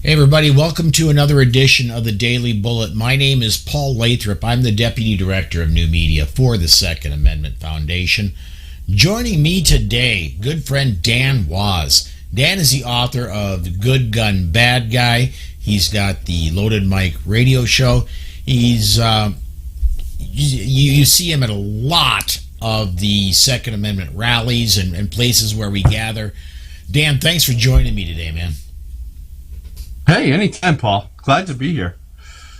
Hey, everybody, welcome to another edition of the Daily Bullet. My name is Paul Lathrop. I'm the Deputy Director of New Media for the Second Amendment Foundation. Joining me today, good friend Dan Waz. Dan is the author of Good Gun, Bad Guy. He's got the Loaded Mic radio show. He's you see him at a lot of the Second Amendment rallies and places where we gather. Dan, thanks for joining me today, man. Hey, anytime, Paul. Glad to be here.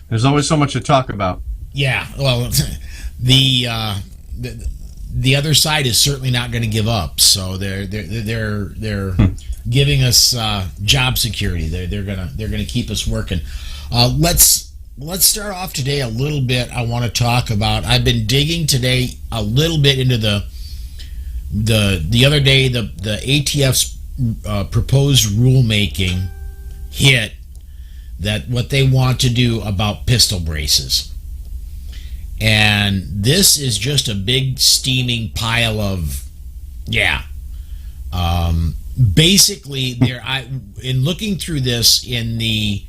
There's always so much to talk about. Yeah, well, the other side is certainly not going to give up. So they're giving us job security. They're gonna keep us working. Let's start off today a little bit. I want to talk about. I've been digging today a little bit into the other day the ATF's proposed rulemaking hit that what they want to do about pistol braces. And this is just a big steaming pile of, basically, in looking through this in the,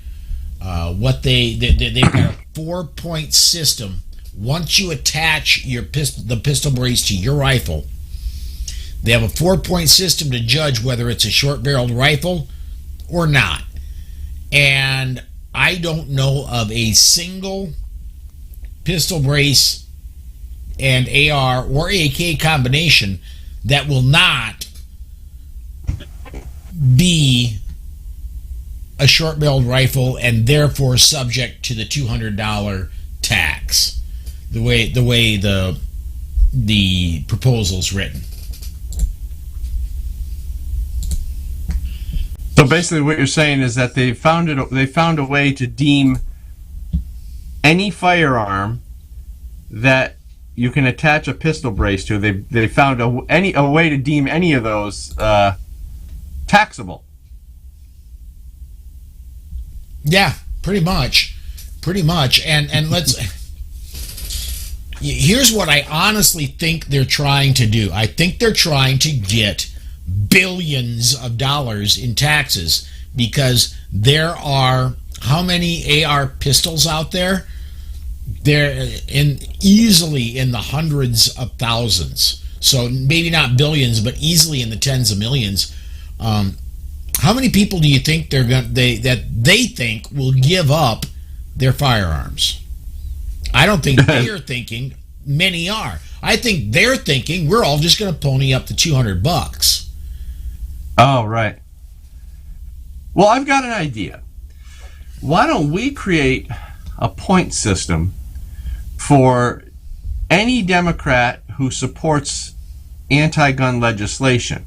what they've got a 4-point system. Once you attach the pistol brace to your rifle, they have a 4-point system to judge whether it's a short-barreled rifle or not. And I don't know of a single pistol brace and AR or AK combination that will not be a short-barreled rifle and therefore subject to the $200 tax. The way the proposal's written. So basically, what you're saying is that they found a way to deem any firearm that you can attach a pistol brace to. They found a way to deem any of those taxable. Yeah, pretty much. And let's. Here's what I honestly think they're trying to do. I think they're trying to get billions of dollars in taxes, because there are how many AR pistols out there? They're easily in the hundreds of thousands. So maybe not billions, but easily in the tens of millions. How many people do you think they think will give up their firearms? I don't think they are thinking. Many are. I think they're thinking we're all just going to pony up the $200. Oh, right. Well, I've got an idea. Why don't we create a point system for any Democrat who supports anti-gun legislation?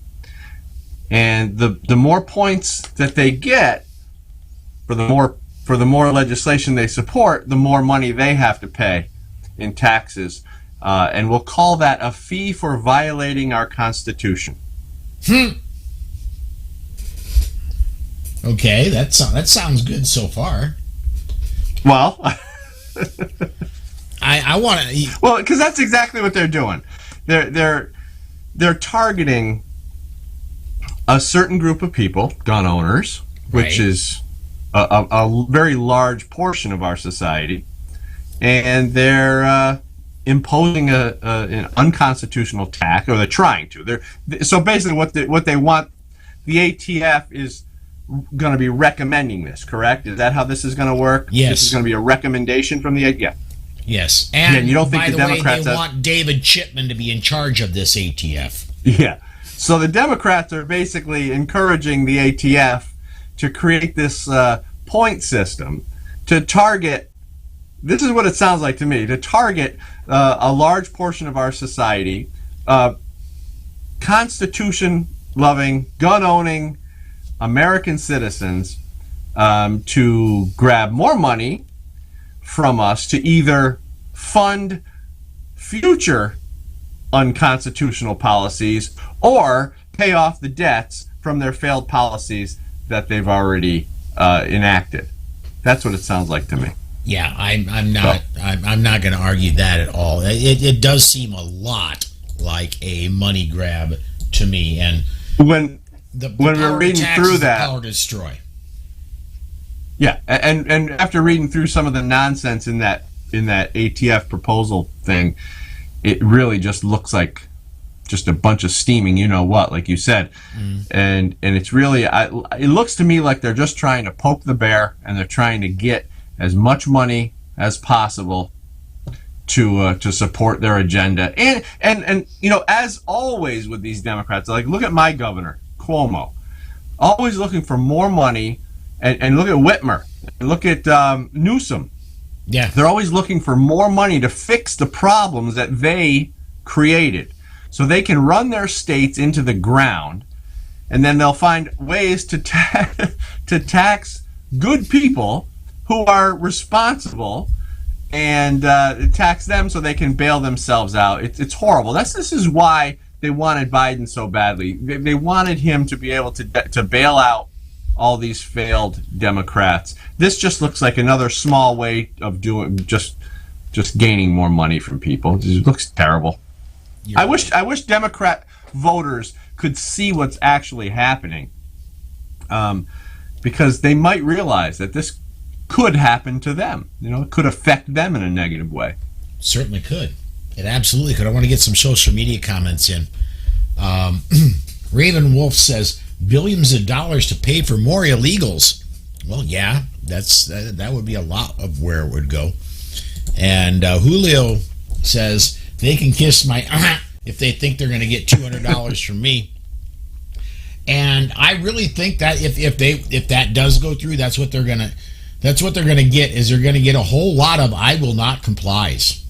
And the more points that they get for the more legislation they support, the more money they have to pay in taxes. And we'll call that a fee for violating our Constitution. Okay, that sounds good so far. Well, I want to. Well, because that's exactly what they're doing. They're targeting a certain group of people, gun owners, which is a very large portion of our society, and they're imposing an unconstitutional tax, or they're trying to. So basically, what they want, the ATF is going to be recommending this, correct? Is that how this is going to work? Yes. This is going to be a recommendation from the ATF. Yes. And you don't think by the way, Democrats they want David Chipman to be in charge of this ATF. Yeah. So the Democrats are basically encouraging the ATF to create this point system to target. This is what it sounds like to me, to target a large portion of our society, Constitution-loving, gun-owning American citizens, to grab more money from us to either fund future unconstitutional policies or pay off the debts from their failed policies that they've already enacted. That's what it sounds like to me. Yeah, I'm not going to argue that at all. It does seem a lot like a money grab to me, and when we're reading through that, power to destroy. Yeah, and after reading through some of the nonsense in that ATF proposal thing, it really just looks like just a bunch of steaming, you know what, like you said, and it's really, it looks to me like they're just trying to poke the bear, and they're trying to get as much money as possible to support their agenda, and you know, as always with these Democrats, like look at my governor Cuomo, always looking for more money, and look at Whitmer, and look at Newsom. Yeah, they're always looking for more money to fix the problems that they created, so they can run their states into the ground, and then they'll find ways to tax good people who are responsible, and tax them so they can bail themselves out. It's horrible. This is why they wanted Biden so badly. They wanted him to be able to bail out all these failed Democrats. This just looks like another small way of doing just gaining more money from people. It looks terrible. I wish Democrat voters could see what's actually happening, because they might realize that this could happen to them. You know, it could affect them in a negative way. Certainly could. It absolutely could. I want to get some social media comments in. Raven Wolf says billions of dollars to pay for more illegals. Well, yeah, that would be a lot of where it would go. And Julio says they can kiss my if they think they're going to get $200 from me. And I really think that if that does go through, that's what they're gonna get. Is they're going to get a whole lot of "I will not" complies.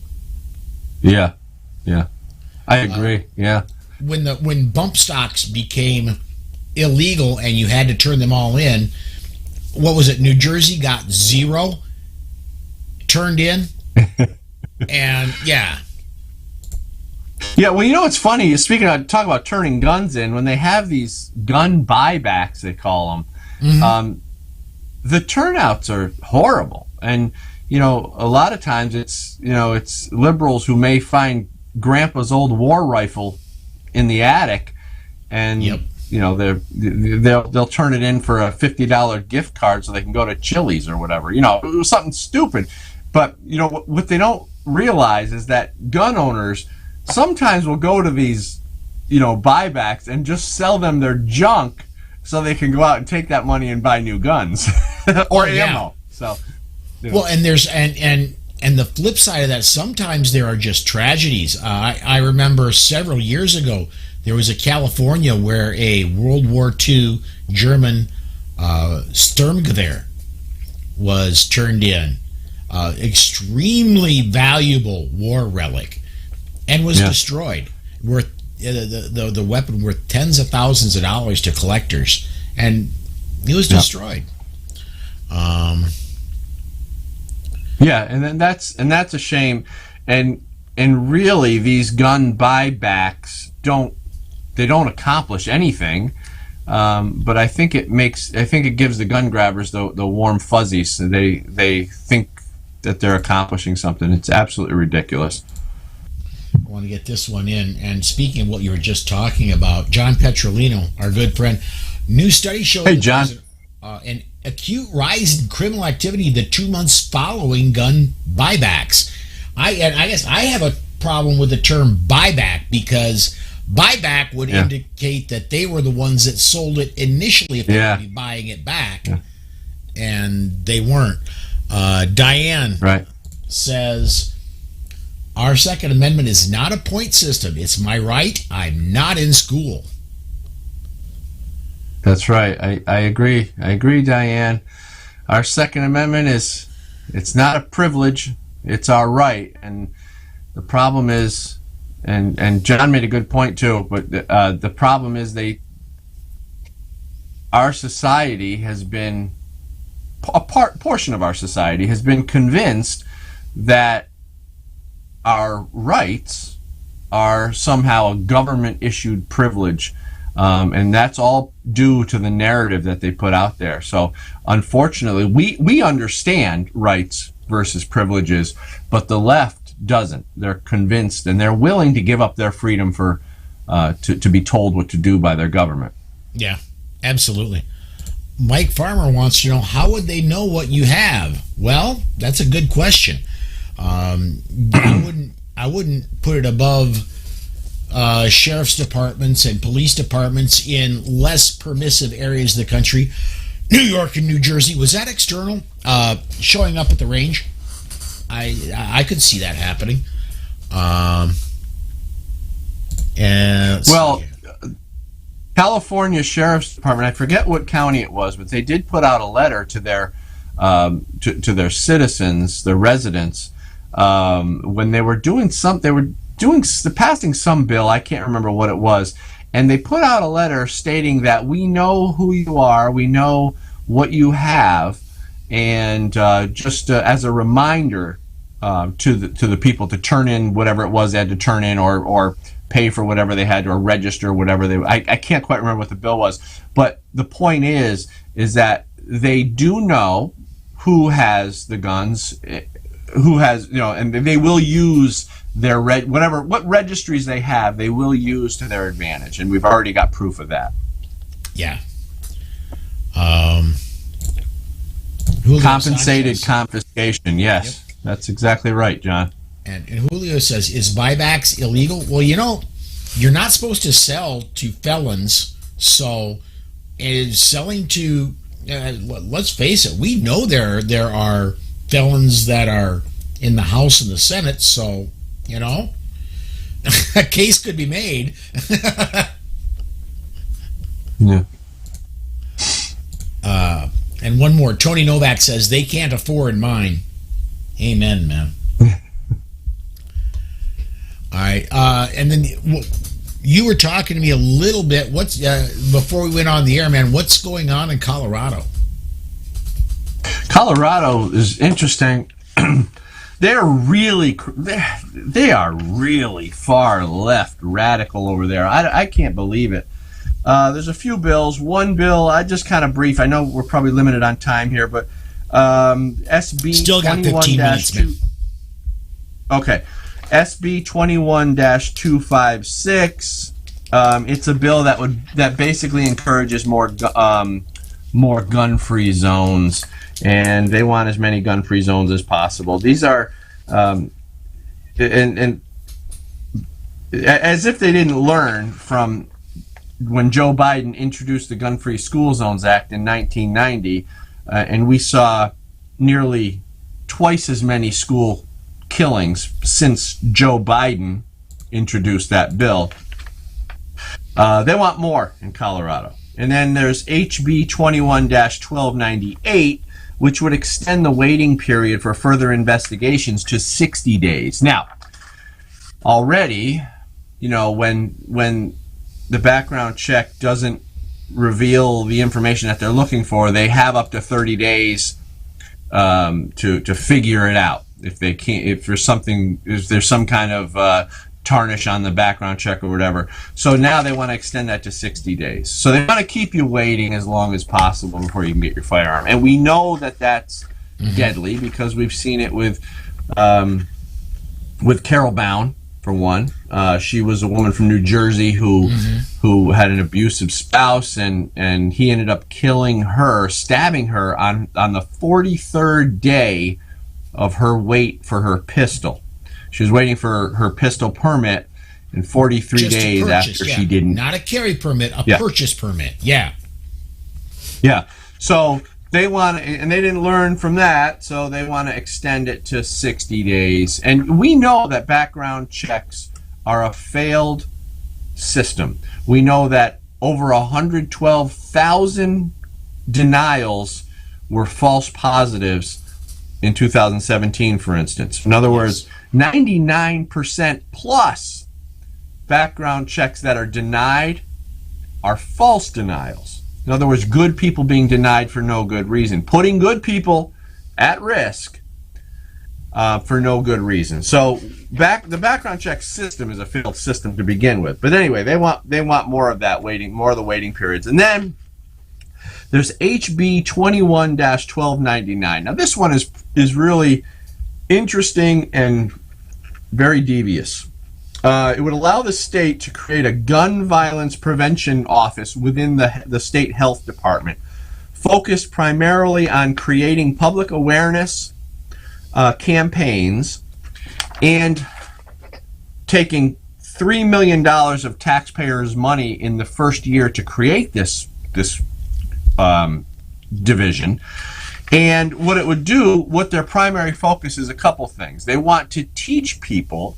Yeah, I agree. Yeah, when bump stocks became illegal and you had to turn them all in, what was it? New Jersey got 0 turned in, and yeah. Well, you know what's funny? Speaking of, talk about turning guns in, when they have these gun buybacks, they call them, the turnouts are horrible. And, you know, a lot of times it's liberals who may find grandpa's old war rifle in the attic, and, you know, they'll turn it in for a $50 gift card so they can go to Chili's or whatever. You know, it was something stupid. But, you know, what they don't realize is that gun owners sometimes will go to these, you know, buybacks and just sell them their junk so they can go out and take that money and buy new guns or ammo. So, you know. Well, and there's and the flip side of that, sometimes there are just tragedies. I remember several years ago there was a California where a World War II German Sturmgewehr was turned in, extremely valuable war relic, and was destroyed. Worth the weapon worth tens of thousands of dollars to collectors, and it was destroyed. And then that's a shame, and really these gun buybacks don't accomplish anything. But I think it gives the gun grabbers the warm fuzzies. So they think that they're accomplishing something. It's absolutely ridiculous. I want to get this one in. And speaking of what you were just talking about, John Petrolino, our good friend, new study shows there's an acute rise in criminal activity the 2 months following gun buybacks. I guess I have a problem with the term buyback, because buyback would indicate that they were the ones that sold it initially if they would be buying it back, and they weren't. Diane says, our Second Amendment is not a point system. It's my right. I'm not in school. That's right. I agree. I agree, Diane. Our Second Amendment it's not a privilege. It's our right. And the problem is, and John made a good point too, but the problem is our society has been, portion of our society has been convinced that our rights are somehow a government-issued privilege, and that's all due to the narrative that they put out there. So, unfortunately, we understand rights versus privileges, but the left doesn't. They're convinced, and they're willing to give up their freedom to be told what to do by their government. Yeah, absolutely. Mike Farmer wants to know, how would they know what you have? Well, that's a good question. I wouldn't put it above sheriff's departments and police departments in less permissive areas of the country. New York and New Jersey, was that external? Showing up at the range? I could see that happening. And well, California Sheriff's Department, I forget what county it was, but they did put out a letter to their to their citizens, their residents, when they were doing passing some bill. I can't remember what it was, and they put out a letter stating that we know who you are, we know what you have, and just as a reminder to the people to turn in whatever it was they had to turn in, or pay for whatever they had to, or register whatever they. I can't quite remember what the bill was, but the point is that they do know who has the guns, who has, and they will use their what registries they have, they will use to their advantage, and we've already got proof of that. Yeah. Compensated confiscation. Yes, yep. That's exactly right, John. And Julio says, is buybacks illegal? Well, you're not supposed to sell to felons. So, is selling to, let's face it, we know there are felons that are in the House and the Senate. So, a case could be made. Yeah. And one more. Tony Novak says, they can't afford mine. Amen, man. All right, and then you were talking to me a little bit. What's before we went on the air, man? What's going on in Colorado? Colorado is interesting. They are really far left, radical over there. I can't believe it. There's a few bills. One bill, I just kind of brief. I know we're probably limited on time here, but SB still got 15 minutes, man. Okay. SB 21-256. It's a bill that basically encourages more gun-free zones, and they want as many gun-free zones as possible. These are, and as if they didn't learn from when Joe Biden introduced the Gun-Free School Zones Act in 1990, and we saw nearly twice as many school killings since Joe Biden introduced that bill. They want more in Colorado. And then there's HB 21-1298, which would extend the waiting period for further investigations to 60 days. Now, already, when the background check doesn't reveal the information that they're looking for, they have up to 30 days to figure it out. If they can't, if there's some kind of tarnish on the background check or whatever. So now they want to extend that to 60 days. So they want to keep you waiting as long as possible before you can get your firearm. And we know that that's deadly because we've seen it with Carol Bound, for one. She was a woman from New Jersey who had an abusive spouse, and he ended up killing her, stabbing her on the 43rd day of her wait for her pistol. She was waiting for her pistol permit, and 43 days after she didn't. Not a carry permit, a purchase permit. Yeah. Yeah. So they want, and they didn't learn from that, so they want to extend it to 60 days. And we know that background checks are a failed system. We know that over 112,000 denials were false positives in 2017, for instance. In other words, 99% plus background checks that are denied are false denials. In other words, good people being denied for no good reason, putting good people at risk for no good reason. So the background check system is a failed system to begin with. But anyway, they want more of that waiting, more of the waiting periods. And then there's HB 21-1299. Now this one is really interesting and very devious. It would allow the state to create a gun violence prevention office within the state health department, focused primarily on creating public awareness campaigns and taking $3 million of taxpayers' money in the first year to create this division. And what it would do, what their primary focus is, a couple things. They want to teach people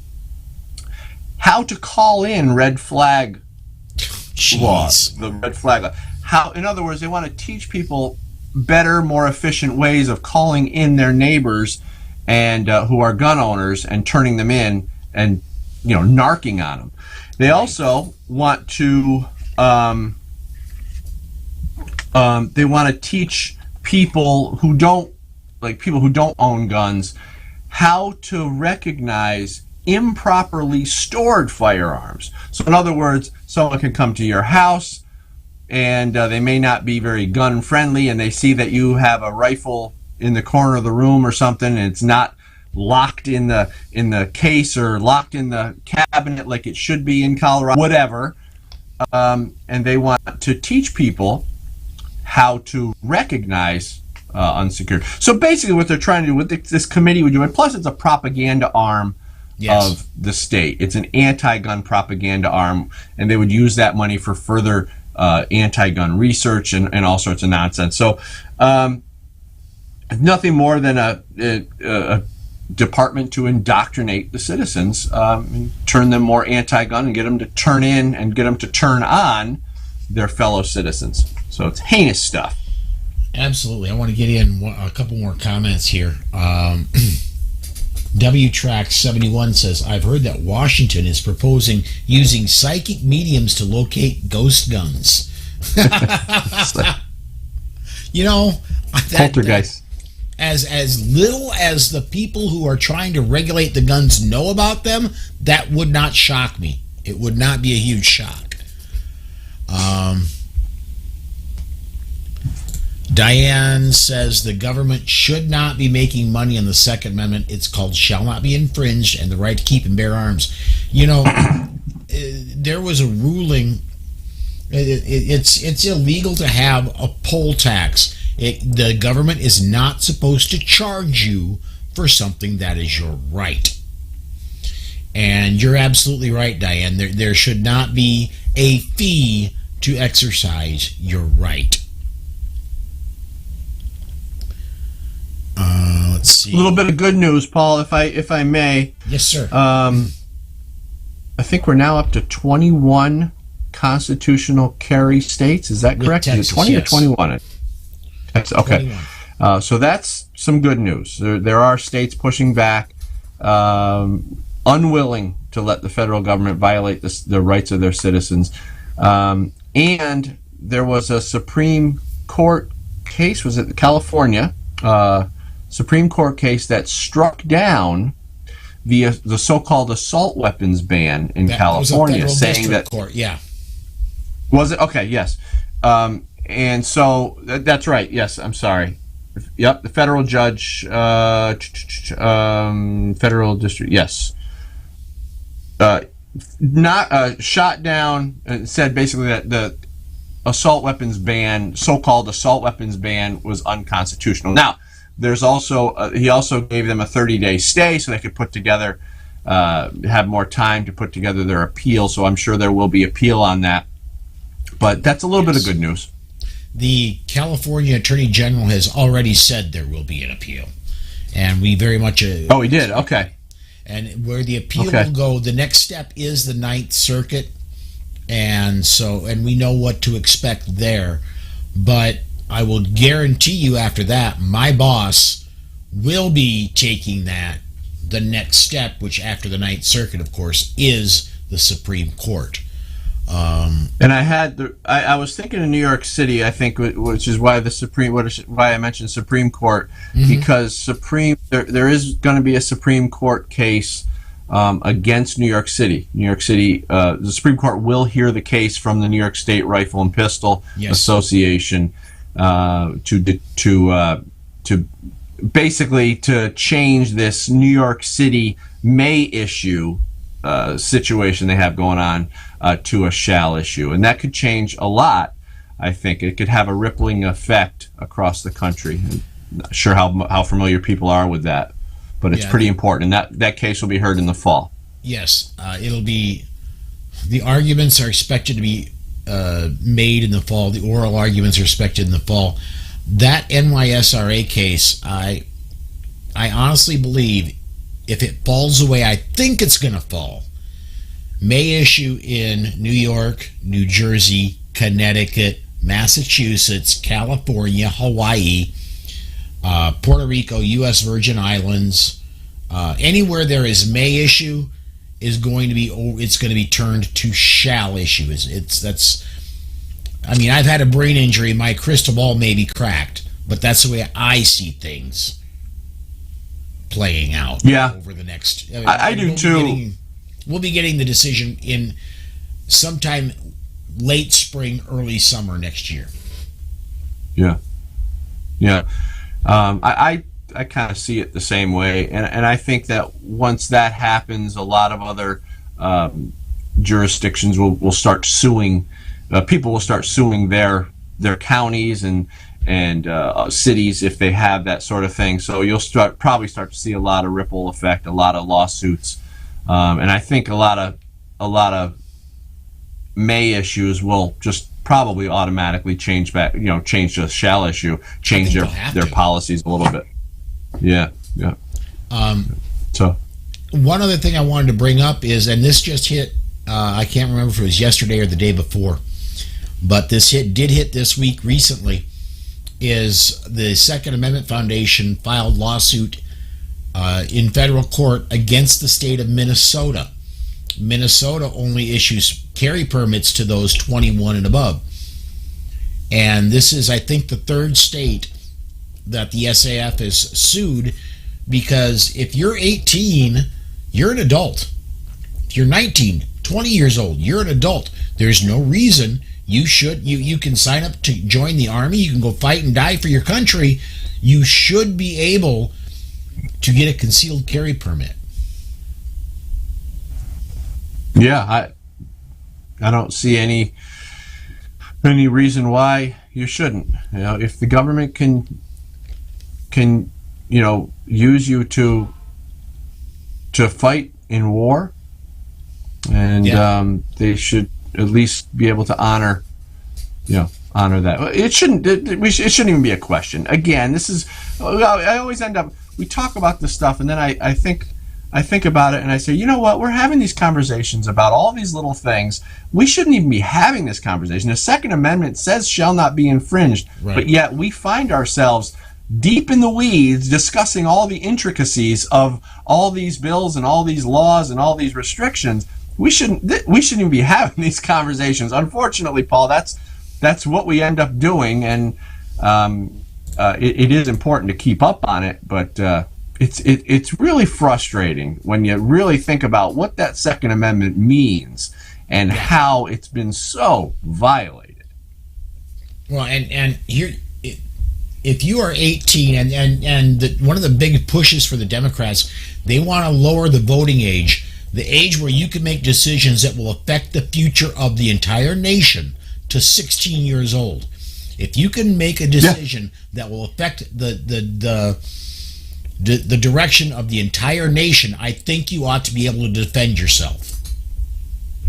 how to call in red flag laws, the red flag law. How, in other words, they want to teach people better, more efficient ways of calling in their neighbors and who are gun owners and turning them in and narking on them. They also want to teach people who don't own guns how to recognize improperly stored firearms. So in other words, someone can come to your house and they may not be very gun friendly, and they see that you have a rifle in the corner of the room or something, and it's not locked in the case or locked in the cabinet like it should be in Colorado, whatever. And they want to teach people how to recognize unsecured. So basically what they're trying to do, what this committee would do, and plus it's a propaganda arm of the state. It's an anti-gun propaganda arm, and they would use that money for further anti-gun research and all sorts of nonsense. So nothing more than a department to indoctrinate the citizens, and turn them more anti-gun and get them to turn in and get them to turn on their fellow citizens. So it's heinous stuff. Absolutely. I want to get in a couple more comments here. WTrack71 says, I've heard that Washington is proposing using psychic mediums to locate ghost guns. Poltergeist. As little as the people who are trying to regulate the guns know about them, that would not shock me. It would not be a huge shock. Diane says the government should not be making money on the Second Amendment. It's called shall not be infringed, and the right to keep and bear arms. There was a ruling. It's illegal to have a poll tax. The government is not supposed to charge you for something that is your right. And you're absolutely right, Diane. There should not be a fee to exercise your right. Let's see. A little bit of good news, Paul, if I may. Yes, sir. I think we're now up to 21 constitutional carry states. Is that correct? Texas, is it 20 yes. or 21? Okay. So that's some good news. There are states pushing back, unwilling to let the federal government violate the rights of their citizens. And there was a Supreme Court case, was it California? Supreme Court case that struck down the so-called assault weapons ban in California, saying that court, yeah. Was it? Okay, yes. And so that's right. Yes, I'm sorry. Yep, the federal judge, federal district. Yes. Shot down and said basically that the assault weapons ban, so-called assault weapons ban, was unconstitutional. Now, there's also he also gave them a 30-day stay so they could put together, have more time to put together their appeal. So I'm sure there will be appeal on that. But that's a little bit of good news. The California Attorney General has already said there will be an appeal, and we very much. Oh, he did. Okay. And where the appeal will go, the next step is the Ninth Circuit, and we know what to expect there. But I will guarantee you, after that, my boss will be taking the next step, which after the Ninth Circuit, of course, is the Supreme Court. And I was thinking of New York City, I think, which is why why I mentioned Supreme Court, because there is going to be a Supreme Court case against New York City. New York City, the Supreme Court will hear the case from the New York State Rifle and Pistol Association to basically to change this New York City may issue situation they have going on to a shall issue, and that could change a lot I think it could have a rippling effect across the country. I'm not sure how familiar people are with that, but it's pretty important. And that case will be heard in the fall. Yes, it'll be. The arguments are expected to be made in the fall. The oral arguments are expected in the fall. That NYSRA case, I honestly believe, if it falls the way I think it's going to fall, may issue in New York, New Jersey, Connecticut, Massachusetts, California, Hawaii, Puerto Rico, U.S. Virgin Islands, anywhere there is may issue is going to be, it's going to be turned to shall issue. I mean, I've had a brain injury. My crystal ball may be cracked, but that's the way I see things playing out over the next. I do too. We'll be getting the decision in sometime late spring, early summer next year. Yeah. I kind of see it the same way, and I think that once that happens, a lot of other jurisdictions will start suing. People will start suing their counties and cities if they have that sort of thing. So you'll probably start to see a lot of ripple effect, a lot of lawsuits, and I think a lot of may issues will just probably automatically change to shall issue, change their policies a little bit. Yeah. So one other thing I wanted to bring up is, and this just hit, I can't remember if it was yesterday or the day before, but this did hit this week recently, is the Second Amendment Foundation filed lawsuit in federal court against the state of Minnesota. Minnesota only issues carry permits to those 21 and above. And this is, I think, the third state that the SAF is sued, because if you're 18, you're an adult. If you're 19, 20 years old, you're an adult. There's no reason you can sign up to join the Army. You can go fight and die for your country. You should be able to get a concealed carry permit. Yeah, I don't see any reason why you shouldn't. If the government can use you to fight in war, and they should at least be able to honor that. It shouldn't even be a question. Again, this is, I always end up, we talk about this stuff, and then I think about it and I say, you know what, we're having these conversations about all these little things. We shouldn't even be having this conversation. The Second Amendment says shall not be infringed, right. But yet we find ourselves deep in the weeds discussing all the intricacies of all these bills and all these laws and all these restrictions. We shouldn't even be having these conversations. Unfortunately, Paul, that's what we end up doing, and it is important to keep up on it, but it's really frustrating when you really think about what that Second Amendment means and how it's been so violated. Well, and here, if you are 18, and one of the big pushes for the Democrats, they want to lower the voting age, the age where you can make decisions that will affect the future of the entire nation, to 16 years old. If you can make a decision that will affect the direction of the entire nation, I think you ought to be able to defend yourself.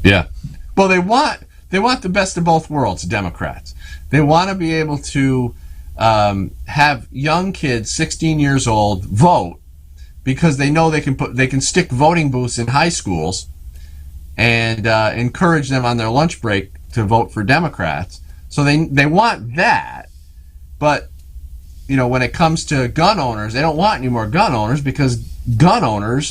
Yeah. Well, they want the best of both worlds, Democrats. They want to be able to have young kids, 16 years old, vote, because they know they can stick voting booths in high schools and encourage them on their lunch break to vote for Democrats. So they want that, but when it comes to gun owners, they don't want any more gun owners, because gun owners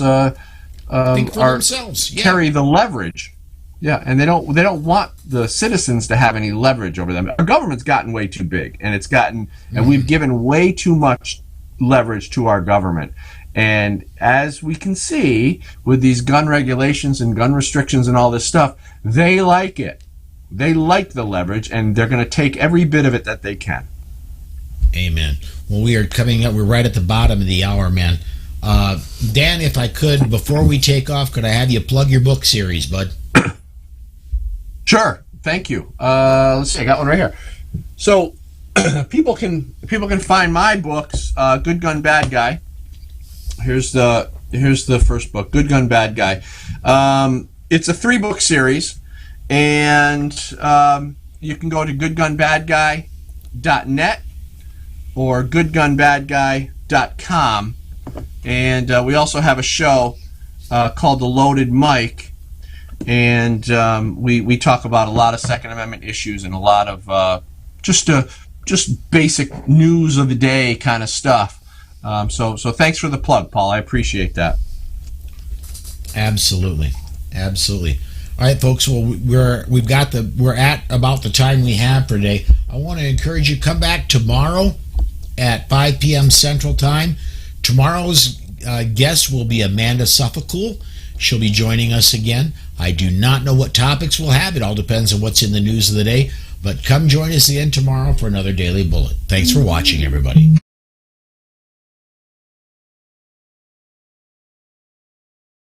carry the leverage. Yeah, and they don't want the citizens to have any leverage over them. Our government's gotten way too big, and and we've given way too much leverage to our government. And as we can see with these gun regulations and gun restrictions and all this stuff, they like it. They like the leverage, and they're going to take every bit of it that they can. Amen. Well, we are coming up. We're right at the bottom of the hour, man. Dan, if I could, before we take off, could I have you plug your book series, bud? Sure. Thank you. Let's see. I got one right here. So people can find my books, Good Gun Bad Guy. Here's the first book, Good Gun Bad Guy. It's a 3-book series, and you can go to goodgunbadguy.net or goodgunbadguy.com, and we also have a show called The Loaded Mic, and we talk about a lot of Second Amendment issues and a lot of just basic news of the day kind of stuff. So thanks for the plug, Paul. I appreciate that. Absolutely. All right, folks. Well, we're at about the time we have for today. I want to encourage you, come back tomorrow at 5 p.m. Central Time. Tomorrow's guest will be Amanda Suffolcool. She'll be joining us again. I do not know what topics we'll have. It all depends on what's in the news of the day. But come join us again tomorrow for another Daily Bullet. Thanks for watching, everybody.